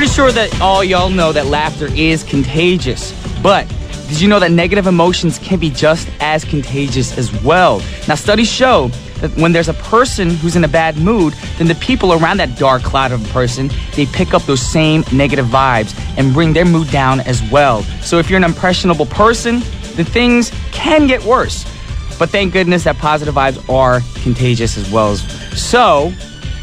pretty sure that all y'all know that laughter is contagious. But did you know that negative emotions can be just as contagious as well? Now, studies show that when there's a person who's in a bad mood, then the people around that dark cloud of a person, they pick up those same negative vibes and bring their mood down as well. So if you're an impressionable person, then things can get worse. But thank goodness that positive vibes are contagious as well. So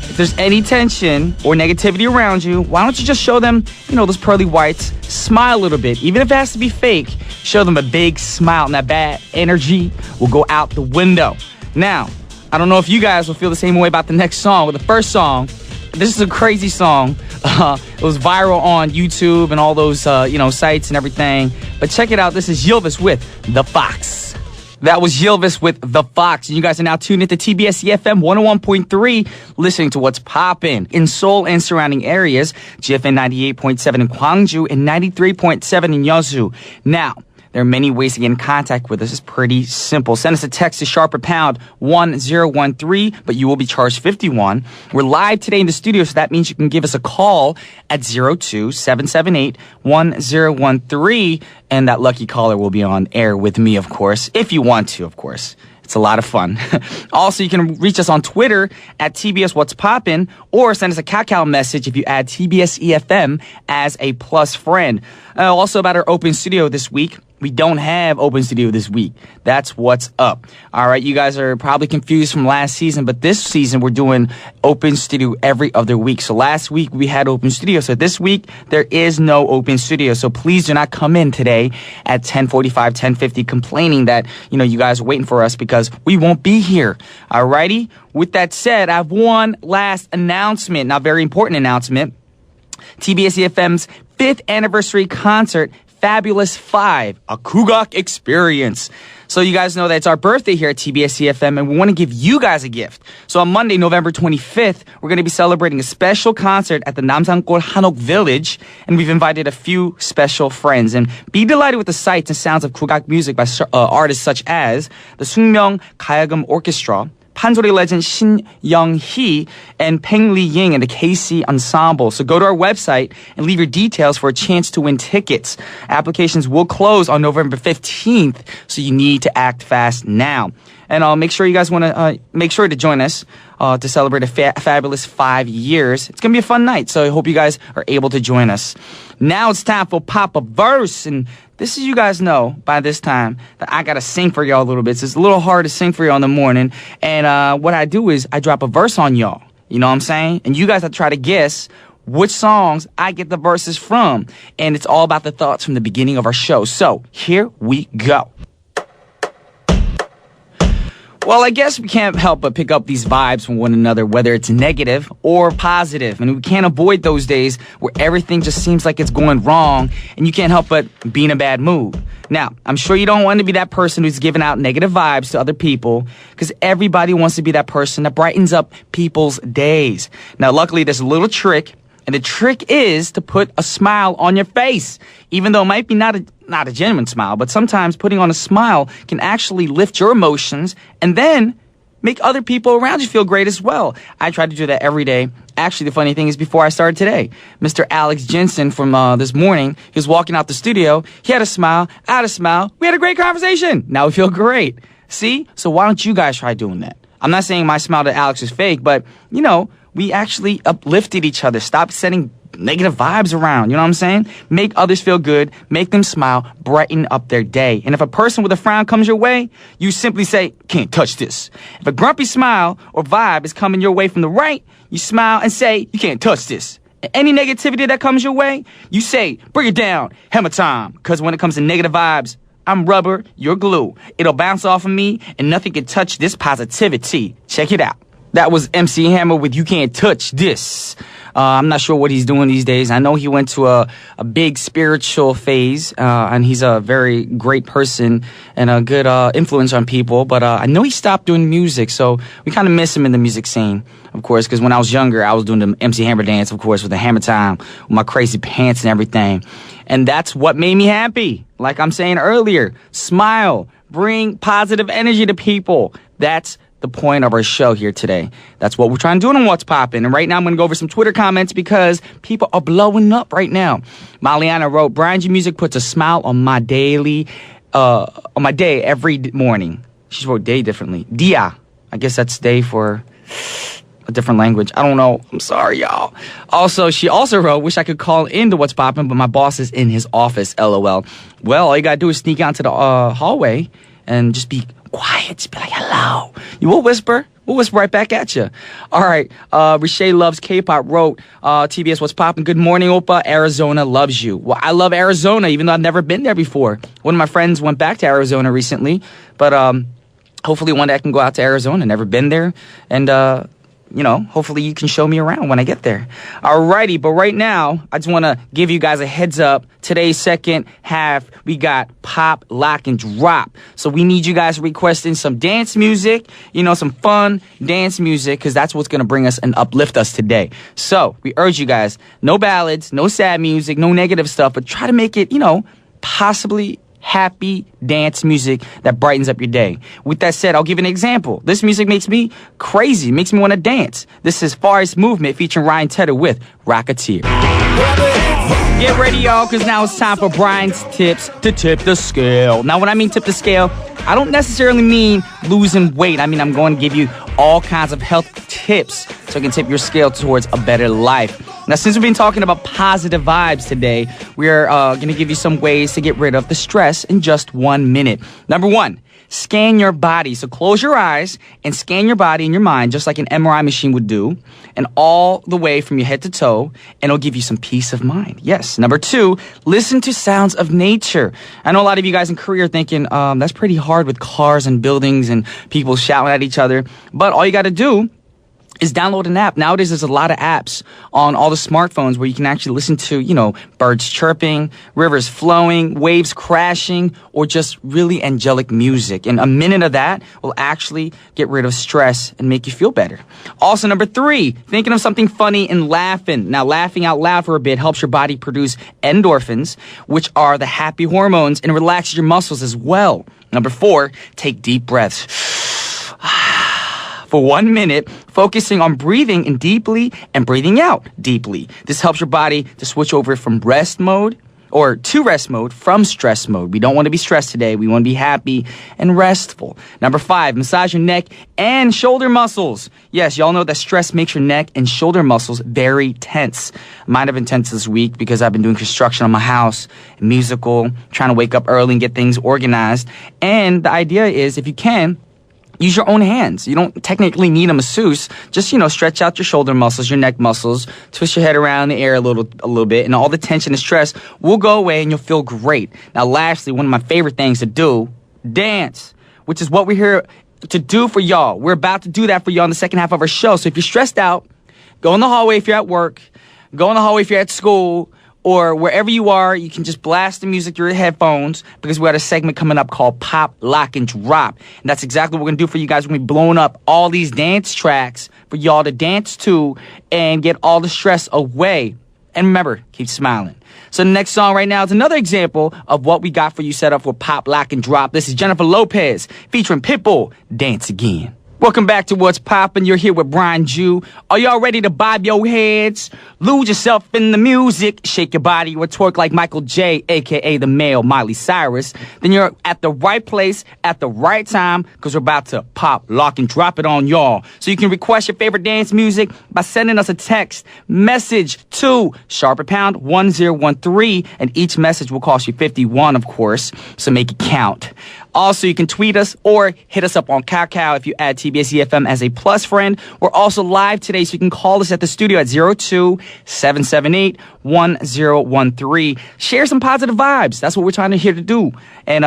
if there's any tension or negativity around you, why don't you just show them, those pearly whites, smile a little bit. Even if it has to be fake, show them a big smile and that bad energy will go out the window. Now, I don't know if you guys will feel the same way about the next song. But the first song, this is a crazy song. It was viral on YouTube and all those, sites and everything. But check it out. This is Ylvis with The Fox. That was Ylvis with The Fox. And you guys are now tuned into TBS efm 101.3, listening to what's poppin' in Seoul and surrounding areas. GFN 98.7 in Gwangju and 93.7 in Yeosu. Now, there are many ways to get in contact with us. It's pretty simple. Send us a text to #1013, but you will be charged 51. We're live today in the studio, so that means you can give us a call at 02-778-1013, and that lucky caller will be on air with me, of course, if you want to, of course. It's a lot of fun. Also, you can reach us on Twitter at TBS What's Poppin', or send us a Kakao message if you add TBS EFM as a plus friend. Also about our open studio this week. We don't have open studio this week. That's what's up. All right, you guys are probably confused from last season, but this season we're doing open studio every other week. So last week we had open studio. So this week there is no open studio. So please do not come in today at 10:45, 10:50 complaining that, you guys are waiting for us because we won't be here. All righty. With that said, I have one last announcement, not very important announcement. TBS EFM's 5th anniversary concert, Fabulous 5, a Kugak experience. So you guys know that it's our birthday here at TBS EFM, and we want to give you guys a gift. So on Monday, November 25th, we're going to be celebrating a special concert at the Namsangol Hanok Village, and we've invited a few special friends. And be delighted with the sights and sounds of Kugak music by artists such as the Sungmyeong Gayagum Orchestra, 판소리 legend Shin Young-hee, and Peng Li-ying and the KC Ensemble. So go to our website and leave your details for a chance to win tickets. Applications will close on November 15th, so you need to act fast now. And I'll make sure you guys want to make sure to join us to celebrate a fabulous 5 years. It's going to be a fun night, so I hope you guys are able to join us. Now it's time for Pop a Verse, and this is, you guys know by this time that I got to sing for y'all a little bit. So it's a little hard to sing for y'all in the morning. And what I do is I drop a verse on y'all. You know what I'm saying? And you guys have to try to guess which songs I get the verses from. And it's all about the thoughts from the beginning of our show. So here we go. Well, I guess we can't help but pick up these vibes from one another, whether it's negative or positive. And we can't avoid those days where everything just seems like it's going wrong and you can't help but be in a bad mood. Now, I'm sure you don't want to be that person who's giving out negative vibes to other people, because everybody wants to be that person that brightens up people's days. Now, luckily, there's a little trick. And the trick is to put a smile on your face, even though it might be not a genuine smile, but sometimes putting on a smile can actually lift your emotions and then make other people around you feel great as well. I try to do that every day. Actually, the funny thing is, before I started today, Mr. Alex Jensen from this morning, he was walking out the studio. He had a smile. I had a smile. We had a great conversation. Now we feel great. See? So why don't you guys try doing that? I'm not saying my smile to Alex is fake, but, we actually uplifted each other. Stop sending negative vibes around. You know what I'm saying? Make others feel good. Make them smile. Brighten up their day. And if a person with a frown comes your way, you simply say, can't touch this. If a grumpy smile or vibe is coming your way from the right, you smile and say, you can't touch this. Any negativity that comes your way, you say, bring it down. Hammer time. Because when it comes to negative vibes, I'm rubber, you're glue. It'll bounce off of me, and nothing can touch this positivity. Check it out. That was MC Hammer with You Can't Touch This. I'm not sure what he's doing these days. I know he went to a big spiritual phase, and he's a very great person and a good influence on people. But I know he stopped doing music, so we kind of miss him in the music scene, of course, because when I was younger, I was doing the MC Hammer dance, of course, with the hammer time, with my crazy pants and everything. And that's what made me happy. Like I'm saying earlier, smile, bring positive energy to people. That's the point of our show here today. That's what we're trying to do on What's Poppin'. And right now I'm going to go over some Twitter comments because people are blowing up right now. Maliana wrote, Brian's music puts a smile on my day every morning. She wrote day differently. Dia. I guess that's day for a different language. I don't know. I'm sorry, y'all. Also, she also wrote, wish I could call into What's Poppin', but my boss is in his office, LOL. Well, all you got to do is sneak out to the hallway and just be quiet. Just be like, hello. You will whisper. We'll whisper right back at you. All right. Riche Loves K-Pop wrote, TBS What's Poppin'. Good morning, Oppa. Arizona loves you. Well, I love Arizona, even though I've never been there before. One of my friends went back to Arizona recently, but hopefully one day I can go out to Arizona. Never been there. And, hopefully you can show me around when I get there. Alrighty, but right now, I just want to give you guys a heads up. Today's second half, we got Pop, Lock, and Drop. So we need you guys to request in some dance music, some fun dance music, because that's what's going to bring us and uplift us today. So we urge you guys, no ballads, no sad music, no negative stuff, but try to make it, possibly happy dance music that brightens up your day. With that said, I'll give an example. This music makes me crazy, makes me want to dance. This is Forest Movement featuring Ryan Tedder with Rocketeer. Get ready, y'all, because now it's time for Brian's tips to tip the scale. Now, when I mean tip the scale, I don't necessarily mean losing weight. I mean, I'm going to give you all kinds of health tips so you can tip your scale towards a better life. Now, since we've been talking about positive vibes today, we're going to give you some ways to get rid of the stress in just 1 minute. Number one, scan your body. So close your eyes and scan your body and your mind just like an MRI machine would do, and all the way from your head to toe, and it'll give you some peace of mind. Yes. Number two, listen to sounds of nature. I know a lot of you guys in Korea are thinking, that's pretty hard with cars and buildings and people shouting at each other, but all you got to do is download an app. Nowadays, there's a lot of apps on all the smartphones where you can actually listen to, birds chirping, rivers flowing, waves crashing, or just really angelic music. And a minute of that will actually get rid of stress and make you feel better. Also, number three, thinking of something funny and laughing. Now, laughing out loud for a bit helps your body produce endorphins, which are the happy hormones, and relaxes your muscles as well. Number four, take deep breaths. For 1 minute, focusing on breathing in deeply and breathing out deeply. This helps your body to switch over from rest mode to rest mode from stress mode. We don't want to be stressed today. We want to be happy and restful. Number five, massage your neck and shoulder muscles. Yes, y'all know that stress makes your neck and shoulder muscles very tense. Mine have been tense this week because I've been doing construction on my house, musical, trying to wake up early and get things organized. And the idea is, if you can, use your own hands. You don't technically need a masseuse. Just, stretch out your shoulder muscles, your neck muscles, twist your head around in the air a little bit, and all the tension and stress will go away and you'll feel great. Now, lastly, one of my favorite things to do, dance, which is what we're here to do for y'all. We're about to do that for y'all in the second half of our show. So if you're stressed out, go in the hallway if you're at work, go in the hallway if you're at school, or wherever you are, you can just blast the music through your headphones because we got a segment coming up called Pop, Lock, and Drop. And that's exactly what we're going to do for you guys. We're going to be blowing up all these dance tracks for y'all to dance to and get all the stress away. And remember, keep smiling. So the next song right now is another example of what we got for you set up for Pop, Lock, and Drop. This is Jennifer Lopez featuring Pitbull, Dance Again. Welcome back to What's Poppin'. You're here with Brian Jew. Are y'all ready to bob your heads? Lose yourself in the music. Shake your body or twerk like Michael J, a.k.a. the male Miley Cyrus. Then you're at the right place at the right time because we're about to pop, lock, and drop it on y'all. So you can request your favorite dance music by sending us a text message to #1013, and each message will cost you 51, of course, so make it count. Also, you can tweet us or hit us up on Kakao if you add TBS efm as a plus friend. We're also live today, so you can call us at the studio at 02-778-1013. Share some positive vibes. That's what we're trying to here to do. And,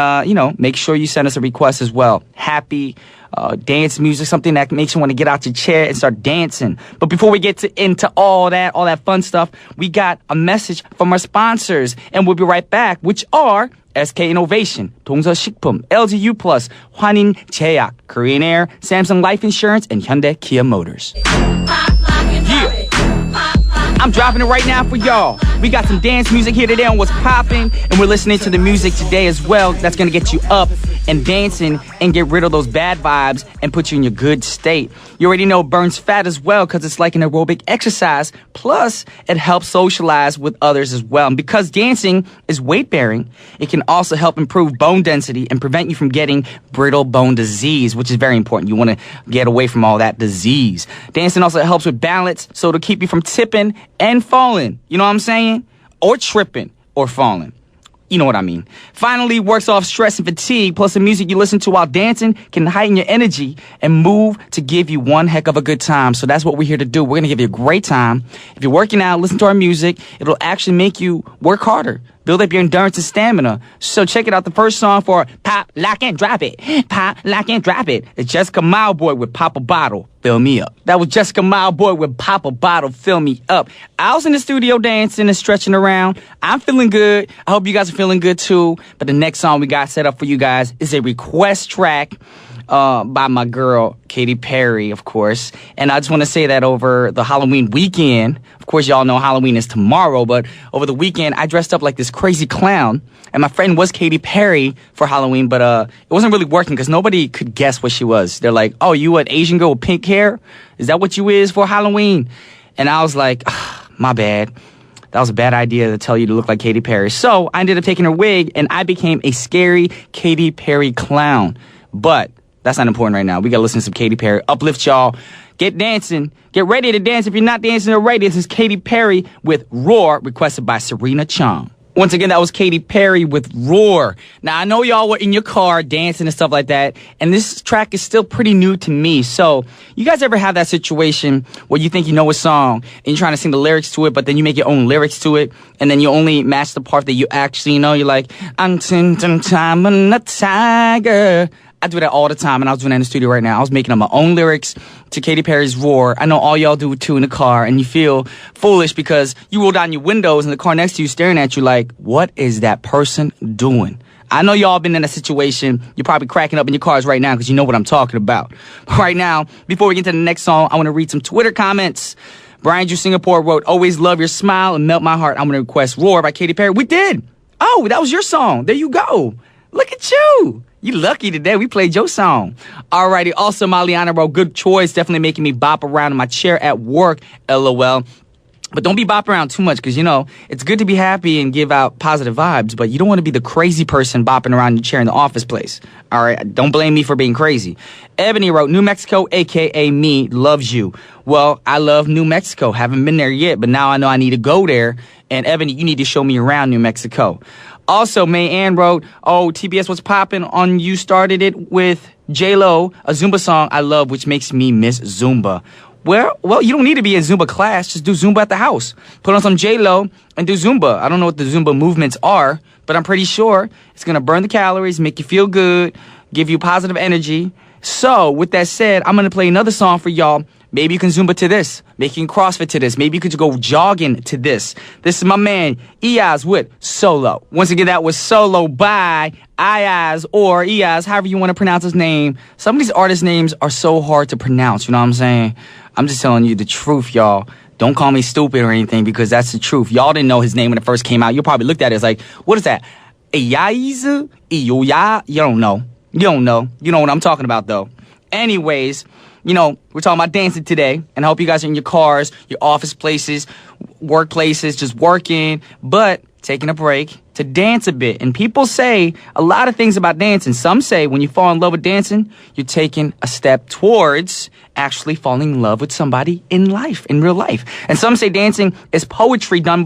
make sure you send us a request as well. Happy dance music, something that makes you want to get out your chair and start dancing. But before we get into all that fun stuff, we got a message from our sponsors, and we'll be right back, which are SK Innovation, 동서식품, LGU+, 환인 제약, Korean Air, Samsung Life Insurance, and Hyundai Kia Motors. Yeah. I'm dropping it right now for y'all. We got some dance music here today on What's Poppin', and we're listening to the music today as well. That's gonna get you up and dancing and get rid of those bad vibes and put you in your good state. You already know it burns fat as well because it's like an aerobic exercise. Plus, it helps socialize with others as well. And because dancing is weight bearing, it can also help improve bone density and prevent you from getting brittle bone disease, which is very important. You want to get away from all that disease. Dancing also helps with balance, so it'll keep you from tipping and falling. You know what I'm saying? Or tripping or falling. You know what I mean. Finally, works off stress and fatigue, plus the music you listen to while dancing can heighten your energy and move to give you one heck of a good time. So that's what we're here to do. We're going to give you a great time. If you're working out, listen to our music. It'll actually make you work harder, build up your endurance and stamina. So check it out. The first song for Pop, Lock, and Drop It. Pop, Lock, and Drop It. It's Jessica Mileboy with Pop a Bottle, Fill Me Up. That was Jessica Mileboy with Pop a Bottle, Fill Me Up. I was in the studio dancing and stretching around. I'm feeling good. I hope you guys are feeling good too. But the next song we got set up for you guys is a request track by my girl, Katy Perry, of course. And I just want to say that over the Halloween weekend, of course, y'all know Halloween is tomorrow, but over the weekend, I dressed up like this crazy clown. And my friend was Katy Perry for Halloween, but it wasn't really working because nobody could guess what she was. They're like, oh, you an Asian girl with pink hair? Is that what you is for Halloween? And I was like, my bad. That was a bad idea to tell you to look like Katy Perry. So I ended up taking her wig, and I became a scary Katy Perry clown. But that's not important right now. We got to listen to some Katy Perry. Uplift y'all. Get dancing. Get ready to dance. If you're not dancing already, this is Katy Perry with Roar, requested by Serena Chong. Once again, that was Katy Perry with Roar. Now, I know y'all were in your car dancing and stuff like that, and this track is still pretty new to me. So, you guys ever have that situation where you think you know a song, and you're trying to sing the lyrics to it, but then you make your own lyrics to it, and then you only match the part that you actually know? You're like, I'm time on a tiger. I do that all the time, and I was doing that in the studio right now. I was making up my own lyrics to Katy Perry's Roar. I know all y'all do it too in the car, and you feel foolish because you roll down your windows and the car next to you staring at you like, what is that person doing? I know y'all been in a situation. You're probably cracking up in your cars right now because you know what I'm talking about. Right now, before we get to the next song, I want to read some Twitter comments. Brian Drew Singapore wrote, always love your smile and melt my heart. I'm going to request Roar by Katy Perry. We did. Oh, that was your song. There you go. Look at you. You lucky today. We played your song. Alrighty. Also, Maliana wrote, good choice. Definitely making me bop around in my chair at work. LOL. But don't be bopping around too much because, you know, it's good to be happy and give out positive vibes, but you don't want to be the crazy person bopping around your chair in the office place. All right? Don't blame me for being crazy. Ebony wrote, New Mexico, a.k.a. me, loves you. Well, I love New Mexico. Haven't been there yet, but now I know I need to go there. And Ebony, you need to show me around New Mexico. Also, May Ann wrote, oh, TBS was popping on You Started It with J-Lo, a Zumba song I love, which makes me miss Zumba. Well, you don't need to be in Zumba class. Just do Zumba at the house. Put on some J-Lo and do Zumba. I don't know what the Zumba movements are, but I'm pretty sure it's going to burn the calories, make you feel good, give you positive energy. So, with that said, I'm going to play another song for y'all. Maybe you can Zumba to this. Maybe you can CrossFit to this. Maybe you could go jogging to this. This is my man, Iaz with Solo. Once again, that was Solo by Iaz or Iaz, however you want to pronounce his name. Some of these artist names are so hard to pronounce, you know what I'm saying? I'm just telling you the truth, y'all. Don't call me stupid or anything because that's the truth. Y'all didn't know his name when it first came out. You probably looked at it as like, what is that? Iaz? Iyoya? You don't know. You don't know. You know what I'm talking about, though. Anyways, you know, we're talking about dancing today, and I hope you guys are in your cars, your office places, workplaces, just working, but taking a break to dance a bit. And people say a lot of things about dancing. Some say when you fall in love with dancing, you're taking a step towards actually falling in love with somebody in life, in real life. And some say dancing is poetry done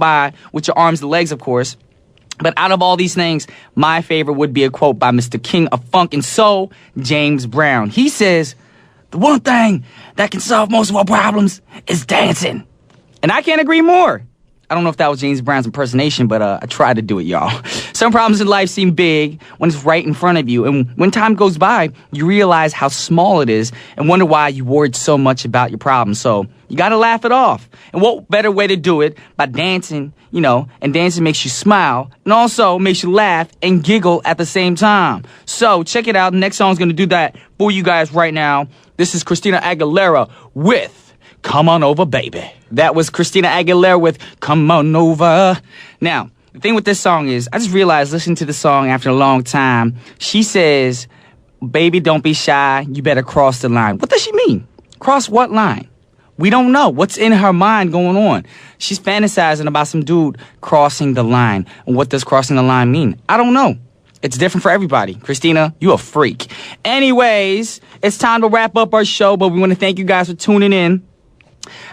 with your arms and legs, of course. But out of all these things, my favorite would be a quote by Mr. King of Funk and Soul, James Brown. He says, the one thing that can solve most of our problems is dancing. And I can't agree more. I don't know if that was James Brown's impersonation, but I tried to do it, y'all. Some problems in life seem big when it's right in front of you. And when time goes by, you realize how small it is and wonder why you worried so much about your problem. So you got to laugh it off. And what better way to do it by dancing, you know, and dancing makes you smile and also makes you laugh and giggle at the same time. So check it out. The next song is going to do that for you guys right now. This is Christina Aguilera with Come On Over, Baby. That was Christina Aguilera with Come On Over. Now, the thing with this song is, I just realized listening to the song after a long time, she says, baby, don't be shy, you better cross the line. What does she mean? Cross what line? We don't know what's in her mind going on. She's fantasizing about some dude crossing the line. And what does crossing the line mean? I don't know. It's different for everybody. Christina, you a freak. Anyways, it's time to wrap up our show, but we want to thank you guys for tuning in.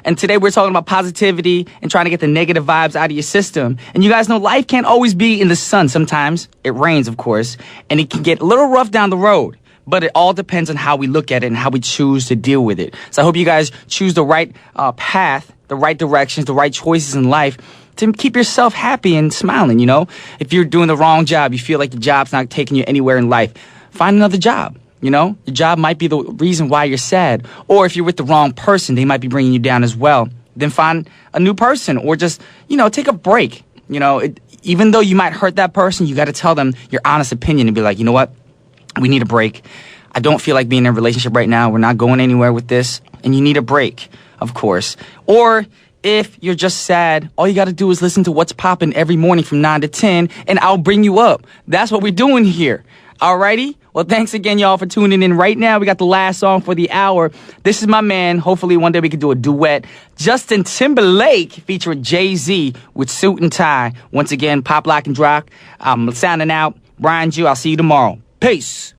And today we're talking about positivity and trying to get the negative vibes out of your system. And you guys know life can't always be in the sun. Sometimes it rains, of course, and it can get a little rough down the road. But it all depends on how we look at it and how we choose to deal with it. So I hope you guys choose the right path, the right directions, the right choices in life to keep yourself happy and smiling, you know? If you're doing the wrong job, you feel like the job's not taking you anywhere in life, find another job, you know? Your job might be the reason why you're sad. Or if you're with the wrong person, they might be bringing you down as well. Then find a new person or just, you know, take a break. You know, even though you might hurt that person, you got to tell them your honest opinion and be like, you know what? We need a break. I don't feel like being in a relationship right now. We're not going anywhere with this. And you need a break, of course. Or if you're just sad, all you got to do is listen to What's Poppin' every morning from 9 to 10, and I'll bring you up. That's what we're doing here. Alrighty? Well, thanks again, y'all, for tuning in. Right now, we got the last song for the hour. This is my man. Hopefully, one day we can do a duet. Justin Timberlake featuring Jay-Z with Suit and Tie. Once again, Pop, Lock, and Rock. I'm sounding out. Brian Jew, I'll see you tomorrow. Peace.